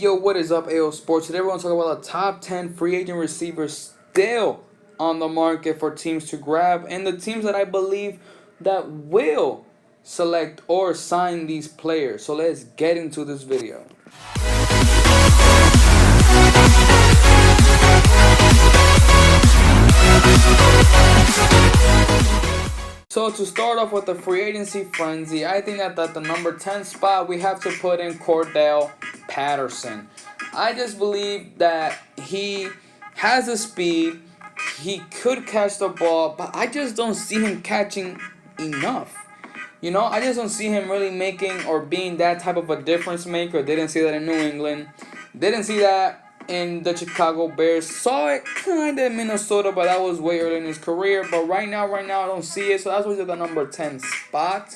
Yo, what is up, AO Sports? Today we're going to talk about the top 10 free agent receivers still on the market for teams to grab, and the teams that I believe that will select or sign these players. So let's get into this video. So to start off with the free agency frenzy, I think that at the number 10 spot we have to put in Cordarrelle Patterson. I just believe that he has the speed, he could catch the ball, but I just don't see him catching enough. I just don't see him really making or being that type of a difference maker. Didn't see that in New England. Didn't see that in the Chicago Bears. Saw it kind of in Minnesota, but that was way early in his career. But right now, I don't see it. So that's why he's at the number 10 spot.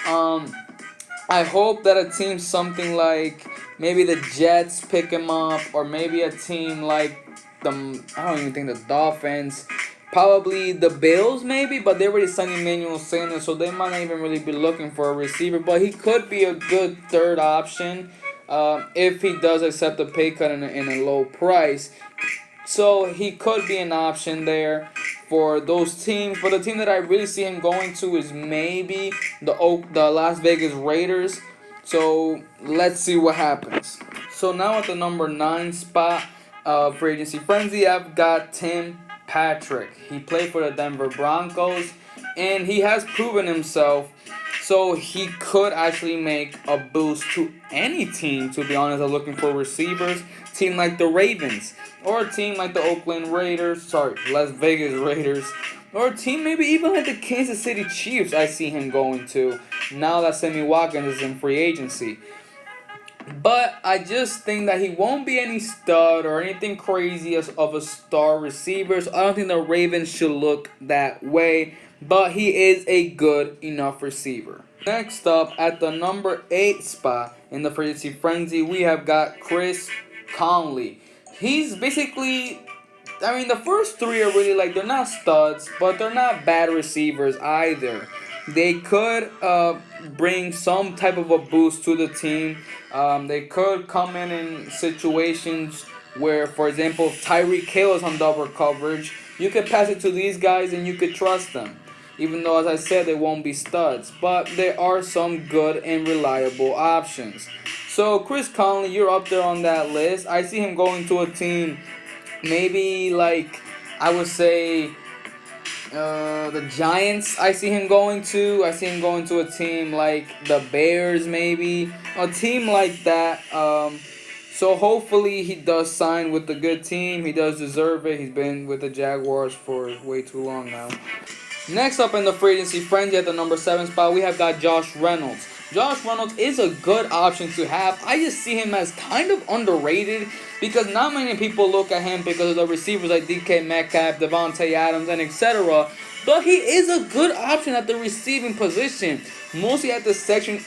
I hope that a team something like maybe the Jets pick him up, or maybe a team like I don't even think the Dolphins. Probably the Bills, maybe, but they already signed Emmanuel Sanders, so they might not even really be looking for a receiver. But he could be a good third option if he does accept a pay cut in a low price. So he could be an option there for those teams. But the team that I really see him going to is maybe the Las Vegas Raiders. So let's see what happens. So now at the number 9 spot for agency frenzy, I've got Tim Patrick. He played for the Denver Broncos, and he has proven himself. So he could actually make a boost to any team, to be honest, are looking for receivers. Team like the Ravens, or a team like the Las Vegas Raiders, or a team maybe even like the Kansas City Chiefs. I see him going to now that Sammy Watkins is in free agency. But I just think that he won't be any stud or anything crazy of a star receiver. So I don't think the Ravens should look that way. But he is a good enough receiver. Next up, at the number 8 spot in the free agency frenzy, we have got Chris Conley. He's basically, the first 3 are really they're not studs, but they're not bad receivers either. They could bring some type of a boost to the team. They could come in situations where, for example, if Tyreek Hill is on double coverage, you could pass it to these guys and you could trust them. Even though, as I said, they won't be studs. But there are some good and reliable options. So, Chris Conley, you're up there on that list. I see him going to a team maybe I would say, the Giants. I see him going to a team like the Bears, maybe a team like that. So hopefully he does sign with a good team. He does deserve it. He's been with the Jaguars for way too long now. Next up in the free agency frenzy at the number 7 spot, we have got Josh Reynolds. Josh Reynolds is a good option to have. I just see him as kind of underrated because not many people look at him because of the receivers like DK Metcalf, Devontae Adams, and etc. But he is a good option at the receiving position, mostly at the second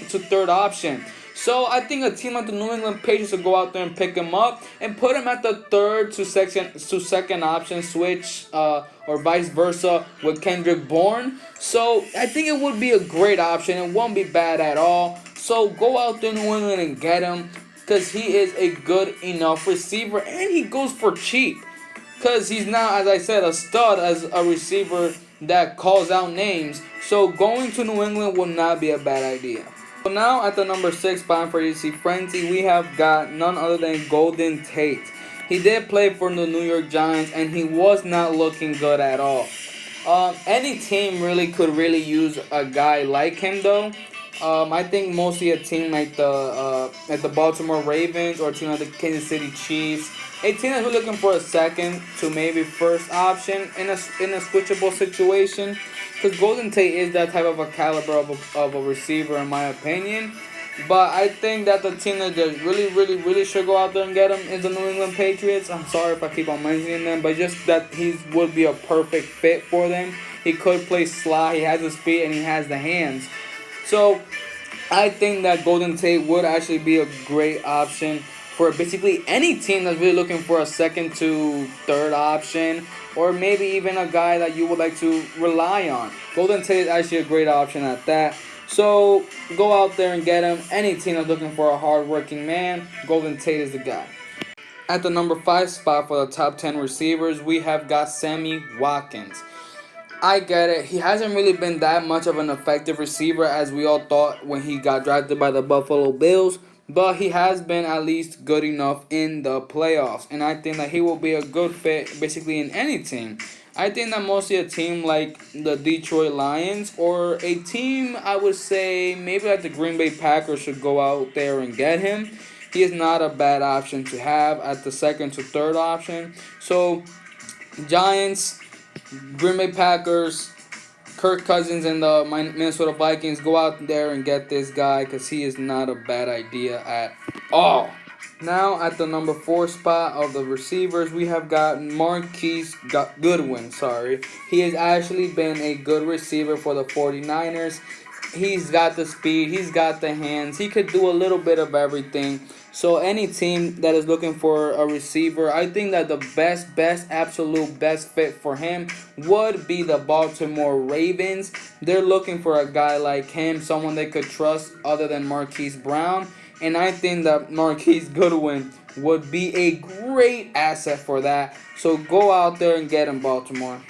to third option. So I think a team like the New England Patriots will go out there and pick him up and put him at the third to second option switch, or vice versa with Kendrick Bourne. So I think it would be a great option. It won't be bad at all. So go out there, New England, and get him because he is a good enough receiver and he goes for cheap because he's not, as I said, a stud as a receiver that calls out names. So going to New England will not be a bad idea. So now at the number 6 spot for agency frenzy, we have got none other than Golden Tate. He did play for the New York Giants, and he was not looking good at all. Any team could use a guy like him, though. I think mostly a team like the Baltimore Ravens or a team like the Kansas City Chiefs. A team that's looking for a second to maybe first option in a switchable situation. Because Golden Tate is that type of a caliber of a receiver, in my opinion. But I think that the team that really should go out there and get him is the New England Patriots. I'm sorry if I keep on mentioning them, but just that he would be a perfect fit for them. He could play slot, he has the speed, and he has the hands. So I think that Golden Tate would actually be a great option for basically any team that's really looking for a second to third option, or maybe even a guy that you would like to rely on. Golden Tate is actually a great option at that. So go out there and get him. Any team that's looking for a hard-working man, Golden Tate is the guy. At the number 5 spot for the top 10 receivers, we have got Sammy Watkins. I get it. He hasn't really been that much of an effective receiver as we all thought when he got drafted by the Buffalo Bills, but he has been at least good enough in the playoffs, and I think that he will be a good fit basically in any team. I think that mostly a team like the Detroit Lions or a team I would say maybe like the Green Bay Packers should go out there and get him. He is not a bad option to have at the second to third option. So Giants, Green Bay Packers, Kirk Cousins, and the Minnesota Vikings, go out there and get this guy because he is not a bad idea at all. Now at the number 4 spot of the receivers, we have got Marquise Goodwin. He has actually been a good receiver for the 49ers. He's got the speed, he's got the hands, he could do a little bit of everything. So any team that is looking for a receiver, I think that the absolute best fit for him would be the Baltimore Ravens. They're looking for a guy like him, someone they could trust other than Marquise Brown. And I think that Marquise Goodwin would be a great asset for that. So go out there and get him, Baltimore.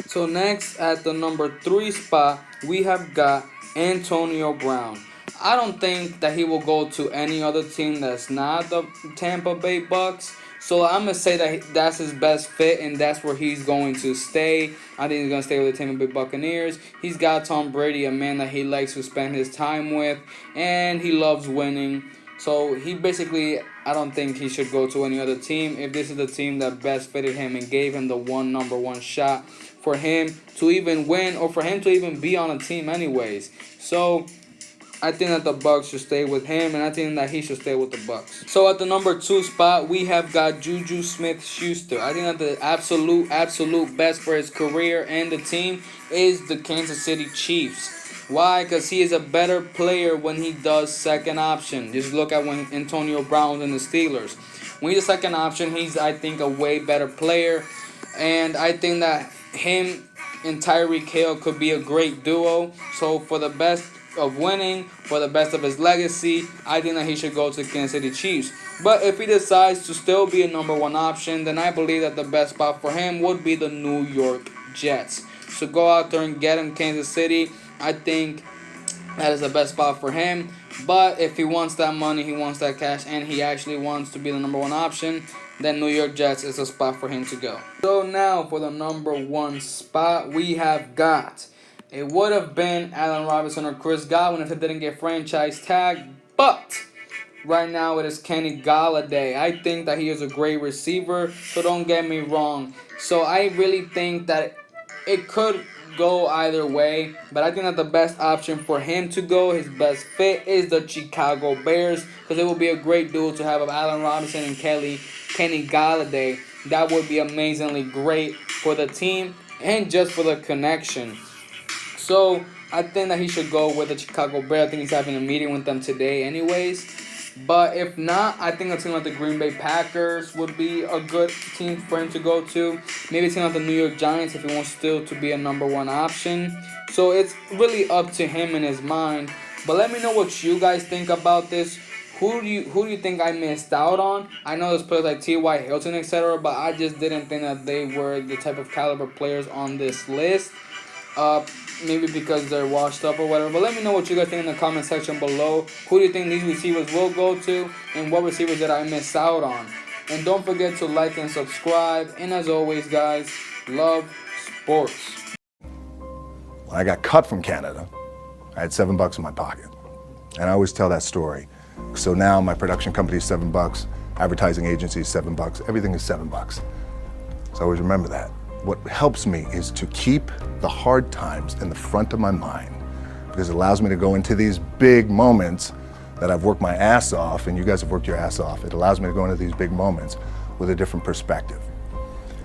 So next at the number 3 spot, we have got Antonio Brown. I don't think that he will go to any other team that's not the Tampa Bay Bucks. So I'm going to say that that's his best fit and that's where he's going to stay. I think he's going to stay with the Tampa Bay Buccaneers. He's got Tom Brady, a man that he likes to spend his time with, and he loves winning. So he basically, I don't think he should go to any other team if this is the team that best fitted him and gave him the number one shot for him to even win or for him to even be on a team anyways. So I think that the Bucks should stay with him, and I think that he should stay with the Bucks. So at the number 2 spot, we have got Juju SmithSchuster. I think that the absolute best for his career and the team is the Kansas City Chiefs. Why? Because he is a better player when he does second option. Just look at when Antonio Brown was in the Steelers. When he's a second option, he's, I think, a way better player. And I think that him and Tyreek Hill could be a great duo. So for the best of winning, for the best of his legacy, I think that he should go to Kansas City Chiefs. But if he decides to still be a number 1 option, then I believe that the best spot for him would be the New York Jets. So go out there and get him, Kansas City. I think that is the best spot for him. But if he wants that money, he wants that cash, and he actually wants to be the number 1 option, then New York Jets is a spot for him to go. So now for the number 1 spot, we have got, it would have been Allen Robinson or Chris Godwin if they didn't get franchise tagged, but right now it is Kenny Golladay. I think that he is a great receiver, so don't get me wrong. So I really think that it could go either way, but I think that the best option for him to go, his best fit, is the Chicago Bears, because it would be a great duo to have of Allen Robinson and Kenny Golladay. That would be amazingly great for the team and just for the connection. So I think that he should go with the Chicago Bears. I think he's having a meeting with them today anyways. But if not, I think a team like the Green Bay Packers would be a good team for him to go to. Maybe a team like the New York Giants if he wants still to be a number 1 option. So it's really up to him in his mind. But let me know what you guys think about this. Who do you think I missed out on? I know there's players like T.Y. Hilton, etc., but I just didn't think that they were the type of caliber players on this list. Maybe because they're washed up or whatever. But let me know what you guys think in the comment section below. Who do you think these receivers will go to? And what receivers did I miss out on? And don't forget to like and subscribe. And as always, guys, love sports. When I got cut from Canada, I had $7 in my pocket. And I always tell that story. So now my production company is $7, advertising agency is $7, everything is $7. So I always remember that. What helps me is to keep the hard times in the front of my mind, because it allows me to go into these big moments that I've worked my ass off, and you guys have worked your ass off. It allows me to go into these big moments with a different perspective.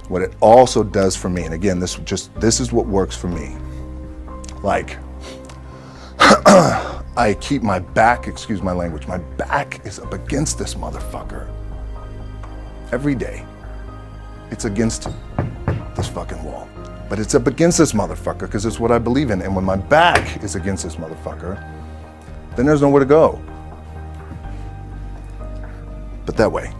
What it also does for me, and again, this is what works for me. Like, I keep my back, excuse my language, my back is up against this motherfucker. Every day, it's against this fucking wall. But it's up against this motherfucker because it's what I believe in. And when my back is against this motherfucker, then there's nowhere to go. But that way.